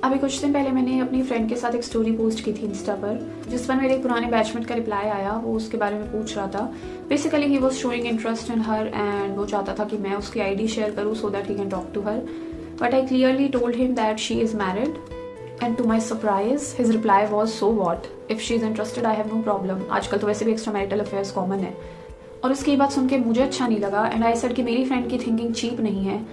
अभी कुछ दिन पहले मैंने अपनी फ्रेंड के साथ एक स्टोरी पोस्ट की थी इंस्टा पर, जिस पर मेरे एक पुराने बैचमेट का रिप्लाई आया। वो उसके बारे में पूछ रहा था। Basically he was showing interest in her and वो चाहता था कि मैं उसकी आईडी शेयर करूँ so that he can talk to her, but I clearly told him that she is married and to my surprise his reply was so what, if she is interested I have no problem. आजकल तो वैसे भी extra marital affairs common है। और उसकी ये बात सुन के मुझे अच्छा नहीं लगा एंड आई सेड कि मेरी फ्रेंड की थिंकिंग चीप नहीं है।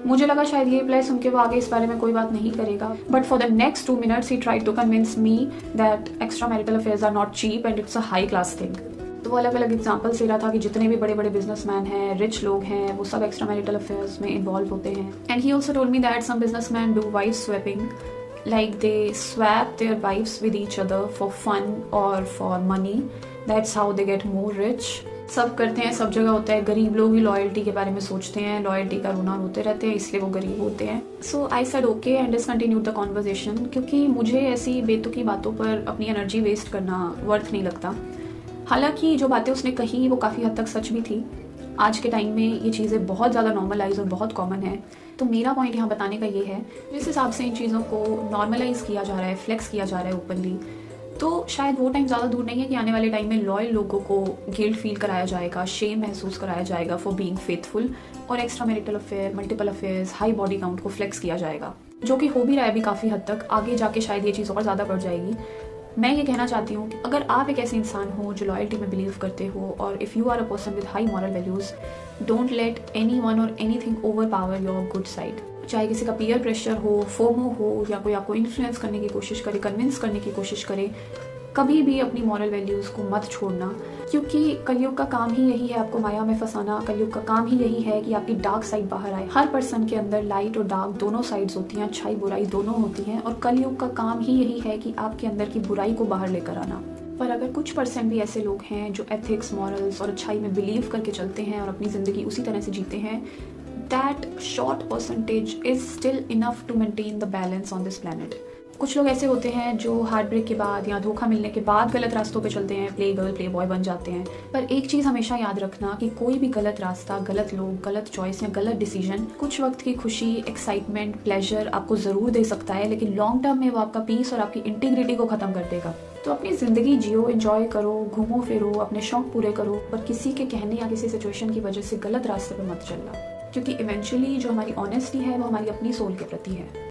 मुझे लगा शायद ये रिप्लाई सुन के वो आगे इस बारे में कोई बात नहीं करेगा, but for the next 2 minutes he tried to convince me that extra marital affairs are not cheap and it's a high class thing. तो वो अलग अलग एग्जाम्पल्स दे रहा था कि जितने भी बड़े बड़े बिजनेसमैन हैं, रिच लोग हैं, वो सब एक्स्ट्रा मैरिटल अफेयर्स में इन्वॉल्व होते हैं। And he also told me that some businessman do wife swapping, like they swap their wives with each other for fun or for money. That's how they get more rich. सब करते हैं, सब जगह होता है। गरीब लोग भी लॉयल्टी के बारे में सोचते हैं, लॉयल्टी का रोना रोते रहते हैं, इसलिए वो गरीब होते हैं। So I said okay and discontinued the conversation, क्योंकि मुझे ऐसी बेतुकी बातों पर अपनी एनर्जी वेस्ट करना वर्थ नहीं लगता। हालांकि जो बातें उसने कही वो काफ़ी हद तक सच भी थी। आज के टाइम में ये चीज़ें बहुत ज़्यादा नॉर्मलाइज और बहुत कॉमन है। तो मेरा पॉइंट यहाँ बताने का ये है, जिस हिसाब से इन चीज़ों को नॉर्मलाइज किया जा रहा है, फ्लेक्स किया जा रहा है ओपनली, तो शायद वो टाइम ज़्यादा दूर नहीं है कि आने वाले टाइम में लॉयल लोगों को गिल्ट फील कराया जाएगा, शेम महसूस कराया जाएगा फॉर बीइंग फेथफुल, और extra marital affair, multiple affairs, high body count को फ्लेक्स किया जाएगा, जो कि हो भी रहा है अभी काफ़ी हद तक। आगे जाके शायद ये चीज़ और ज़्यादा बढ़ जाएगी। मैं ये कहना चाहती हूँ कि अगर आप एक ऐसे इंसान हो जो लॉयल्टी में बिलीव करते हो, और if you are a person with high moral values, don't let anyone or anything overpower your good side. चाहे किसी का पीयर प्रेशर हो, फोमो हो, या कोई आपको इन्फ्लुएंस करने की कोशिश करे, कन्विंस करने की कोशिश करे, कभी भी अपनी मॉरल वैल्यूज़ को मत छोड़ना, क्योंकि कलयुग का काम ही यही है आपको माया में फंसाना। कलयुग का काम ही यही है कि आपकी डार्क साइड बाहर आए। हर पर्सन के अंदर लाइट और डार्क दोनों साइड्स होती हैं, अच्छाई बुराई दोनों होती हैं, और कलयुग का काम ही यही है कि आपके अंदर की बुराई को बाहर लेकर आना। पर अगर कुछ परसेंट भी ऐसे लोग हैं जो एथिक्स, मॉरल्स और अच्छाई में बिलीव करके चलते हैं और अपनी ज़िंदगी उसी तरह से जीते हैं, that short percentage is still enough to maintain the balance on this planet. कुछ लोग ऐसे होते हैं जो हार्ट ब्रेक के बाद या धोखा मिलने के बाद गलत रास्तों पे चलते हैं, प्ले गर्ल, प्ले बॉय बन जाते हैं। पर एक चीज़ हमेशा याद रखना कि कोई भी गलत रास्ता, गलत लोग, गलत चॉइस या गलत डिसीजन कुछ वक्त की खुशी, एक्साइटमेंट, प्लेजर आपको ज़रूर दे सकता है, लेकिन लॉन्ग टर्म में वो आपका पीस और आपकी इंटीग्रिटी को ख़त्म कर देगा। तो अपनी ज़िंदगी जियो, एंजॉय करो, घूमो फिरो, अपने शौक पूरे करो, पर किसी के कहने या किसी सिचुएशन की वजह से गलत रास्ते पर मत चलना, क्योंकि इवेंचुअली जो हमारी ऑनेस्टी है वो हमारी अपनी सोल के प्रति है।